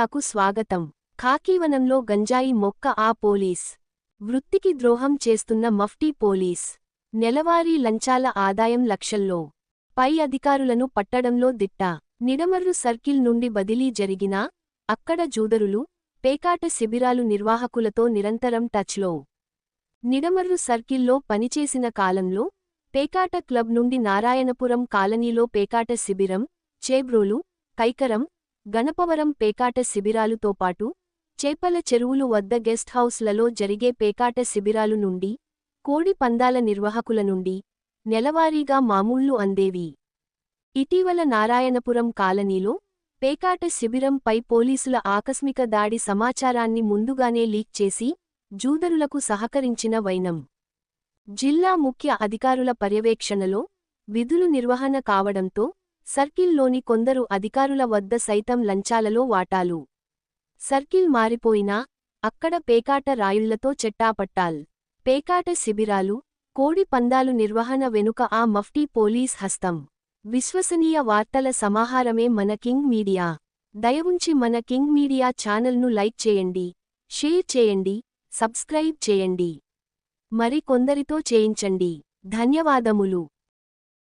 మీడియాకు స్వాగతం. ఖాకీవనంలో గంజాయి మొక్క ఆ పోలీస్ వృత్తికి ద్రోహం చేస్తున్న మఫ్టీ పోలీస్. నెలవారీ లంచాల ఆదాయం లక్షల్లో. పై అధికారులను పట్టడంలో దిట్ట. నిడమర్రు సర్కిల్ నుండి బదిలీ జరిగినా అక్కడ జూదరులు, పేకాట శిబిరాలు నిర్వాహకులతో నిరంతరం టచ్లో. నిడమర్రు సర్కిల్లో పనిచేసిన కాలంలో పేకాట క్లబ్ నుండి నారాయణపురం కాలనీలో పేకాట శిబిరం, చేబ్రోలు, కైకరం, గణపవరం పేకాట శిబిరాలుతో పాటు చేపల చెరువులు వద్ద గెస్ట్ హౌస్లలో జరిగే పేకాట శిబిరాలు నుండి, కోడి పందాల నిర్వాహకుల నుండి నెలవారీగా మామూళ్లు అందేవి. ఇటీవల నారాయణపురం కాలనీలో పేకాట శిబిరంపై పోలీసుల ఆకస్మిక దాడి సమాచారాన్ని ముందుగానే లీక్ చేసి జూదరులకు సహకరించిన వైనం. జిల్లా ముఖ్య అధికారుల పర్యవేక్షణలో విధులు నిర్వహణ కావడంతో సర్కిల్లోని కొందరు అధికారుల వద్ద సైతం లంచాలలో వాటాలు. సర్కిల్ మారిపోయినా అక్కడ పేకాట రాయుళ్లతో చెట్టాపట్టాల్. పేకాట శిబిరాలు, కోడి పందాలు నిర్వహణ వెనుక ఆ మఫ్టీ పోలీస్ హస్తం. విశ్వసనీయ వార్తల సమాహారమే మన కింగ్ మీడియా. దయవుంచి మన కింగ్ మీడియా ఛానల్ను లైక్ చేయండి, షేర్ చేయండి, సబ్స్క్రైబ్ చేయండి. మరి కొందరితో చేయించండి. ధన్యవాదములు.